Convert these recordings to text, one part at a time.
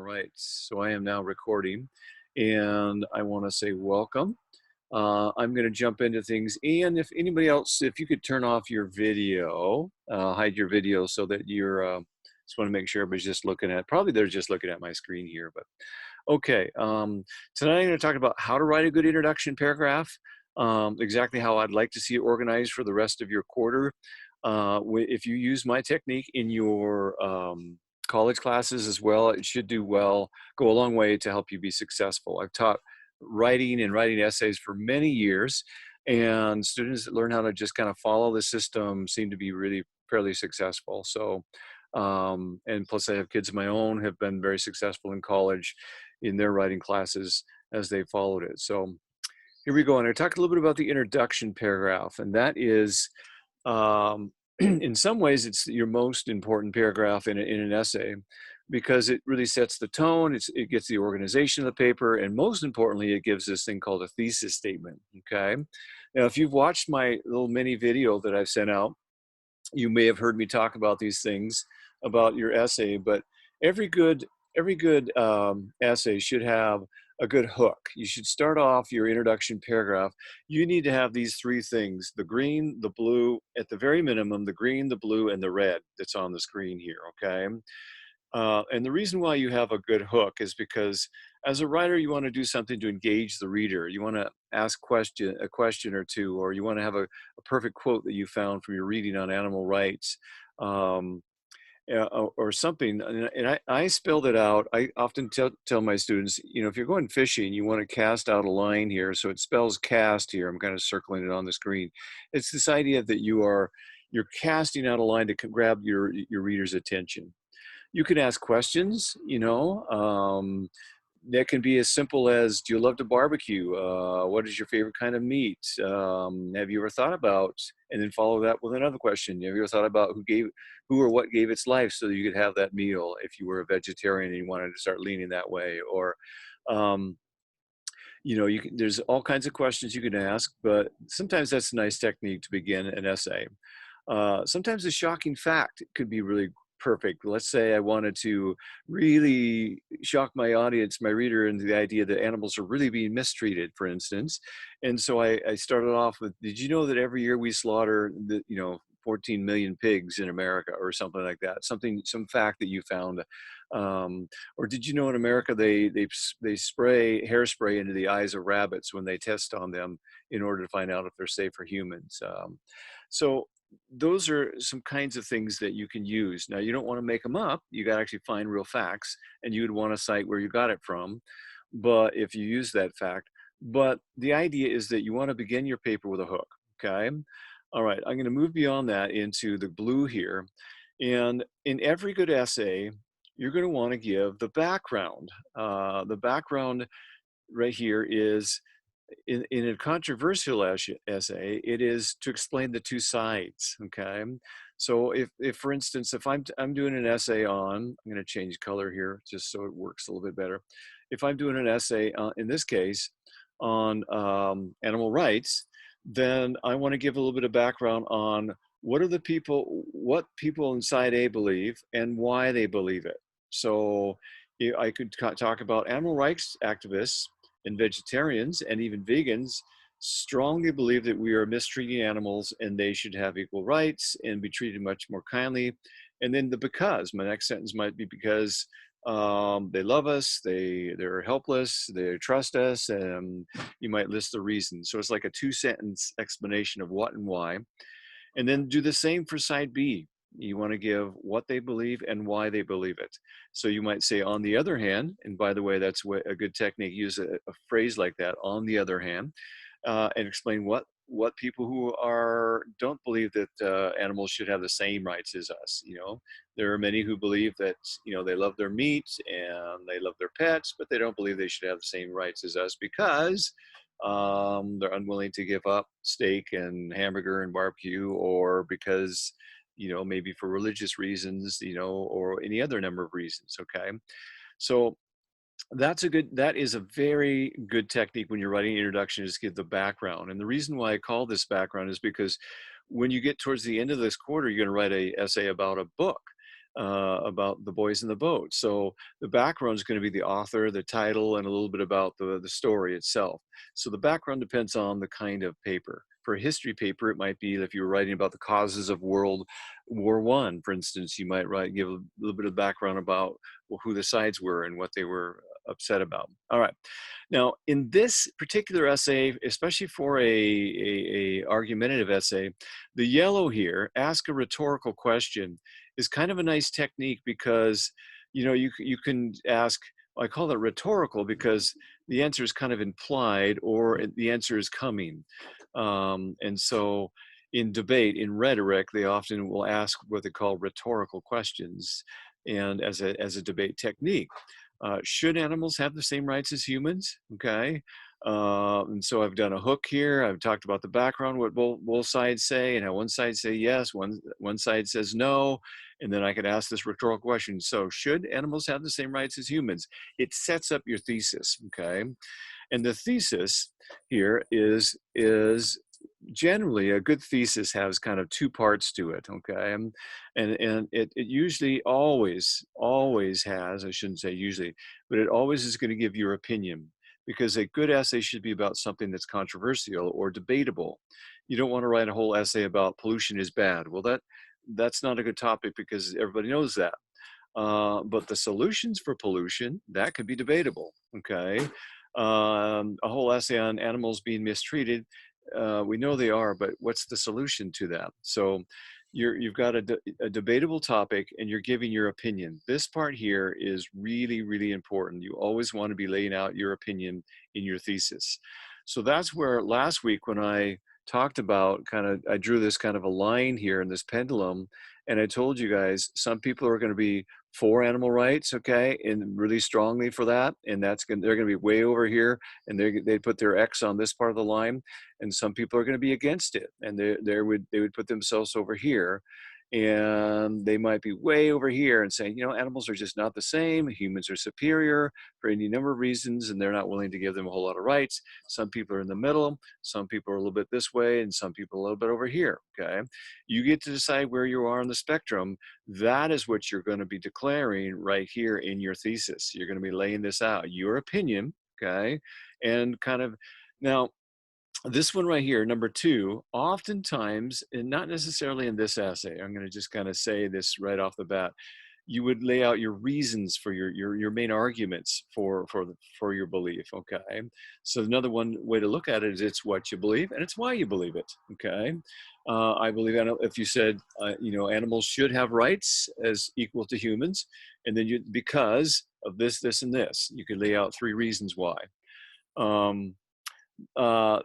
right, so I am now recording, and I want to say welcome. I'm going to jump into things, and if anybody else, if you could turn off your video, hide your video so that you're. Just want to make sure everybody's just looking at. Probably they're just looking at my screen here, but okay. Tonight I'm going to talk about how to write a good introduction paragraph. Exactly how I'd like to see it organized for the rest of your quarter. If you use my technique in your college classes as well, it should do well, go a long way to help you be successful. I've taught writing and writing essays for many years, and students that learn how to just kind of follow the system seem to be really fairly successful. So, and plus I have kids of my own have been very successful in college in their writing classes as they followed it. So here we go. And I talked a little bit about the introduction paragraph, and that is, in some ways, it's your most important paragraph in an essay because it really sets the tone, it gets the organization of the paper, and most importantly, it gives this thing called a thesis statement, okay? Now, if you've watched my little mini video that I've sent out, you may have heard me talk about these things about your essay, but every good essay should have a good hook. You should start off your introduction paragraph. You need to have these three things: the green, the blue, at the very minimum, the green, the blue, and the red that's on the screen here, okay? And the reason why you have a good hook is because as a writer, you want to do something to engage the reader. You want to ask a question or two, or you want to have a perfect quote that you found from your reading on animal rights, um, or something. And I spelled it out. I often tell my students, if you're going fishing, you want to cast out a line here. So it spells cast here. I'm kind of circling it on the screen. It's this idea that you're casting out a line to grab your reader's attention. You can ask questions, that can be as simple as, do you love to barbecue? What is your favorite kind of meat? Have you ever thought about, and then follow that with another question. Have you ever thought about who or what gave its life so that you could have that meal if you were a vegetarian and you wanted to start leaning that way? Or, um, there's all kinds of questions you can ask, but sometimes that's a nice technique to begin an essay. Sometimes a shocking fact could be really perfect. Let's say I wanted to really shock my audience, my reader, into the idea that animals are really being mistreated, for instance. And so I started off with, did you know that every year we slaughter 14 million pigs in America, or something like that? Some fact that you found. Or did you know in America they spray hairspray into the eyes of rabbits when they test on them in order to find out if they're safe for humans? So those are some kinds of things that you can use. Now, you don't want to make them up. You got to actually find real facts, and you would want to cite where you got it from. But if you use that fact, but the idea is that you want to begin your paper with a hook. Okay. All right. I'm going to move beyond that into the blue here. And in every good essay, you're going to want to give the background. The background right here is, in a controversial essay, it is to explain the two sides, okay? So if for instance, if I'm doing an essay on, I'm going to change color here just so it works a little bit better. If I'm doing an essay, in this case, on animal rights, then I want to give a little bit of background on what people inside A believe and why they believe it. So I could talk about animal rights activists and vegetarians and even vegans strongly believe that we are mistreating animals and they should have equal rights and be treated much more kindly. And then my next sentence might be because they love us, they're helpless, they trust us, and you might list the reasons. So it's like a 2-sentence explanation of what and why. And then do the same for side B. You want to give what they believe and why they believe it. So you might say, on the other hand, and by the way, that's a good technique, use a phrase like that, on the other hand, and explain what people who don't believe that animals should have the same rights as us. There are many who believe that, they love their meat and they love their pets, but they don't believe they should have the same rights as us because they're unwilling to give up steak and hamburger and barbecue, or because maybe for religious reasons, or any other number of reasons. Okay. So that is a very good technique when you're writing an introduction, is give the background. And the reason why I call this background is because when you get towards the end of this quarter, you're going to write a essay about a book. about the boys in the boat. So the background is going to be the author, the title, and a little bit about the story itself. So the background depends on the kind of paper. For a history paper, it might be if you were writing about the causes of World War One, for instance, you might give a little bit of background about who the sides were and what they were upset about. All right. Now, in this particular essay, especially for a argumentative essay, the yellow here, ask a rhetorical question, is kind of a nice technique because, you can ask, I call it rhetorical because the answer is kind of implied or the answer is coming. And so in debate, in rhetoric, they often will ask what they call rhetorical questions and as a debate technique. Should animals have the same rights as humans? Okay. And so I've done a hook here. I've talked about the background, what both sides say, and how one side say yes, one side says no, and then I could ask this rhetorical question. So, should animals have the same rights as humans? It sets up your thesis, okay? And the thesis here is generally a good thesis has kind of two parts to it, okay? And it usually always has, I shouldn't say usually, but it always is going to give your opinion, because a good essay should be about something that's controversial or debatable. You don't want to write a whole essay about pollution is bad. Well, that's not a good topic because everybody knows that. But the solutions for pollution, that could be debatable, okay? A whole essay on animals being mistreated, we know they are, but what's the solution to that? So you've got a debatable topic and you're giving your opinion. This part here is really, really important. You always want to be laying out your opinion in your thesis. So that's where last week when I talked about I drew this kind of a line here in this pendulum, and I told you guys some people are going to be for animal rights, okay, and really strongly for that, and they're going to be way over here, and they put their X on this part of the line, and some people are going to be against it, and they would put themselves over here, and they might be way over here and saying, animals are just not the same, humans are superior for any number of reasons, and they're not willing to give them a whole lot of rights. Some people are in the middle, some people are a little bit this way, and some people a little bit over here, okay? You get to decide where you are on the spectrum. That is what you're going to be declaring right here in your thesis. You're going to be laying this out, your opinion, okay? And now, this one right here, number 2, oftentimes, and not necessarily in this essay, I'm going to just kind of say this right off the bat, you would lay out your reasons for your main arguments for your belief, okay? So another one way to look at it is it's what you believe and it's why you believe it, okay? I believe if you said, animals should have rights as equal to humans, and then because of this, this, and this, you could lay out 3 reasons why.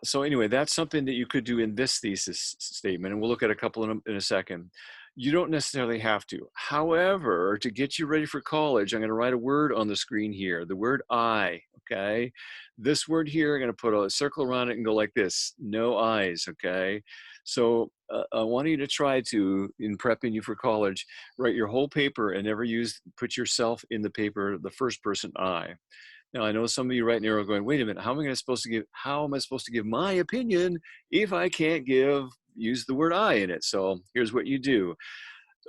So anyway, that's something that you could do in this thesis statement, and we'll look at a couple in a second. You don't necessarily have to. However, to get you ready for college, I'm going to write a word on the screen here, the word I, okay? This word here, I'm going to put a circle around it and go like this, no I's, okay? So I want you to try to, in prepping you for college, write your whole paper and never put yourself in the paper, the first person I. Now, I know some of you right now are going, wait a minute, how am I supposed to give my opinion if I can't use the word I in it? So here's what you do.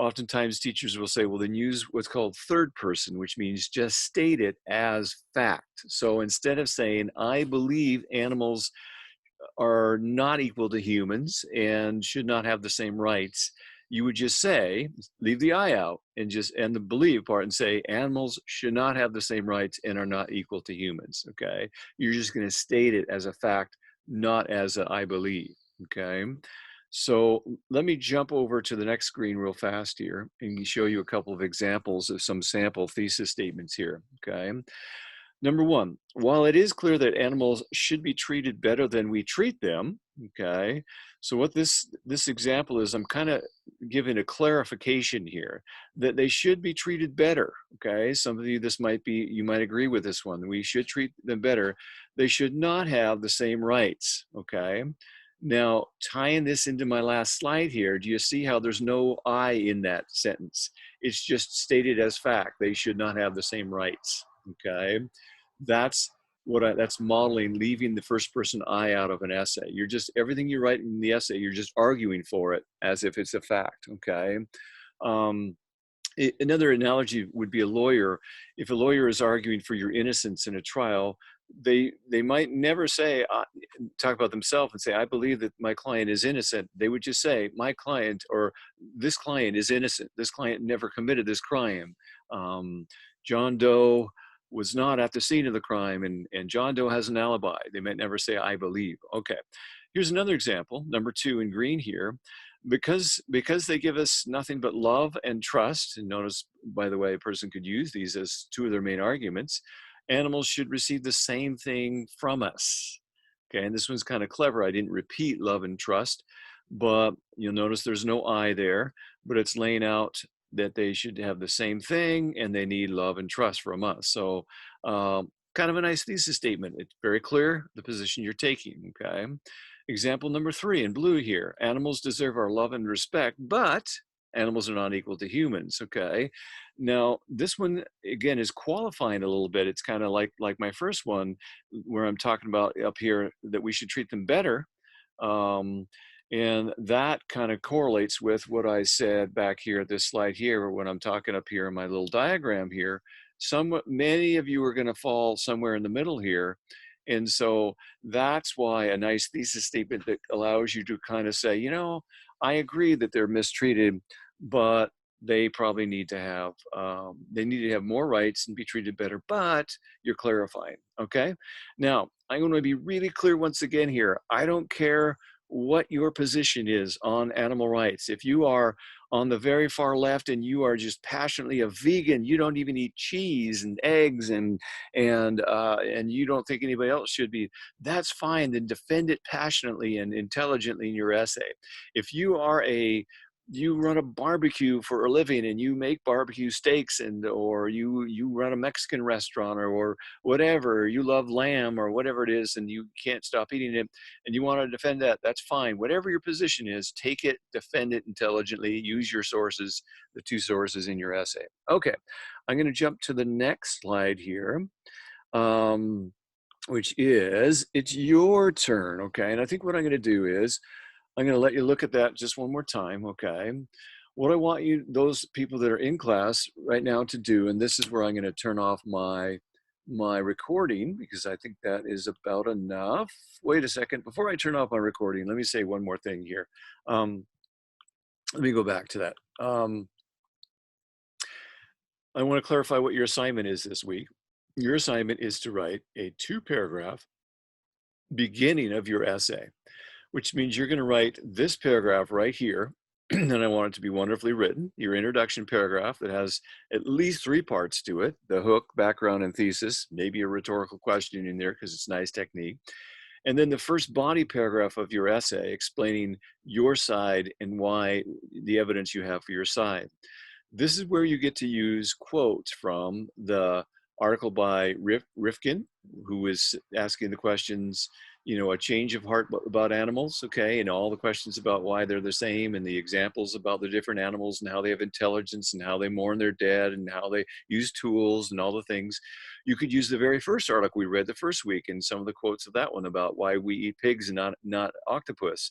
Oftentimes teachers will say, well, then use what's called third person, which means just state it as fact. So instead of saying, I believe animals are not equal to humans and should not have the same rights, you would just say, leave the I out and the believe part and say animals should not have the same rights and are not equal to humans, okay? You're just going to state it as a fact, not as a I believe, okay? So let me jump over to the next screen real fast here and show you a couple of examples of some sample thesis statements here, okay? Number 1, while it is clear that animals should be treated better than we treat them, okay? So what this example is, I'm kind of giving a clarification here that they should be treated better, okay? Some of you, you might agree with this one. We should treat them better. They should not have the same rights, okay? Now, tying this into my last slide here, do you see how there's no I in that sentence? It's just stated as fact. They should not have the same rights, okay? That's modeling, leaving the first person I out of an essay. You're just, everything you write in the essay, you're just arguing for it as if it's a fact, okay? Another analogy would be a lawyer. If a lawyer is arguing for your innocence in a trial, they might never say talk about themselves and say, I believe that my client is innocent. They would just say, my client, or this client is innocent. This client never committed this crime. um, John Doe was not at the scene of the crime, and John Doe has an alibi. They might never say, I believe. Okay, here's another example, number 2 in green here. Because they give us nothing but love and trust, and notice, by the way, a person could use these as 2 of their main arguments. Animals should receive the same thing from us. Okay, and this one's kind of clever. I didn't repeat love and trust, but you'll notice there's no I there, but it's laying out that they should have the same thing and they need love and trust from us. So kind of a nice thesis statement. It's very clear the position you're taking, okay? Example number 3 in blue here. Animals deserve our love and respect, but animals are not equal to humans, okay? Now, this one, again, is qualifying a little bit. It's kind of like my first one, where I'm talking about up here that we should treat them better. Um, and that kind of correlates with what I said back here at this slide here, when I'm talking up here in my little diagram here. Many of you are going to fall somewhere in the middle here. And so that's why a nice thesis statement that allows you to kind of say, I agree that they're mistreated, but they probably need to have more rights and be treated better, but you're clarifying. Okay, now I'm going to be really clear once again here. I don't care what your position is on animal rights. If you are on the very far left and you are just passionately a vegan, you don't even eat cheese and eggs, and you don't think anybody else should be, that's fine. Then defend it passionately and intelligently in your essay. If you run a barbecue for a living and you make barbecue steaks, or you run a Mexican restaurant, or whatever, you love lamb or whatever it is, and you can't stop eating it, and you want to defend that, that's fine. Whatever your position is, take it, defend it intelligently, use your sources, the 2 sources in your essay. Okay, I'm going to jump to the next slide here, which is, it's your turn. Okay, and I think what I'm going to do is I'm going to let you look at that just one more time, okay? What I want you, those people that are in class right now, to do, and this is where I'm going to turn off my recording, because I think that is about enough. Wait a second, before I turn off my recording, let me say one more thing here. Let me go back to that. I want to clarify what your assignment is this week. Your assignment is to write a 2-paragraph beginning of your essay, which means you're going to write this paragraph right here. And I want it to be wonderfully written, your introduction paragraph that has at least 3 parts to it: the hook, background, and thesis, maybe a rhetorical question in there because it's nice technique. And then the first body paragraph of your essay explaining your side and why, the evidence you have for your side. This is where you get to use quotes from the article by Rifkin, who is asking the questions, a change of heart about animals, okay, and all the questions about why they're the same, and the examples about the different animals and how they have intelligence and how they mourn their dead and how they use tools and all the things. You could use the very first article we read the first week and some of the quotes of that one about why we eat pigs and not octopus,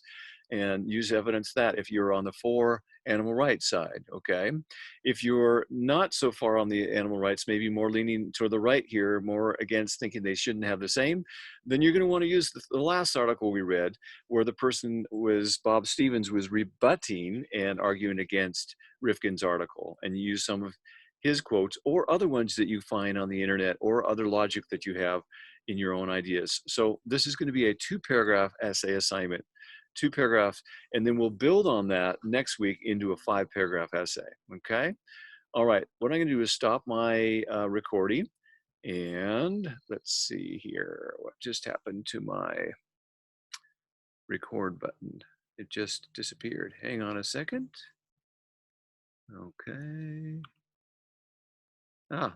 and use evidence that if you're on the for animal rights side, okay? If you're not so far on the animal rights, maybe more leaning toward the right here, more against thinking they shouldn't have the same, then you're going to want to use the last article we read, where the person was, Bob Stevens, was rebutting and arguing against Rifkin's article, and you use some of his quotes or other ones that you find on the internet or other logic that you have in your own ideas. So this is going to be a 2-paragraph essay assignment. 2 paragraphs, and then we'll build on that next week into a 5-paragraph essay, okay? All right, what I'm gonna do is stop my recording, and let's see here, what just happened to my record button? It just disappeared. Hang on a second. Okay. Ah,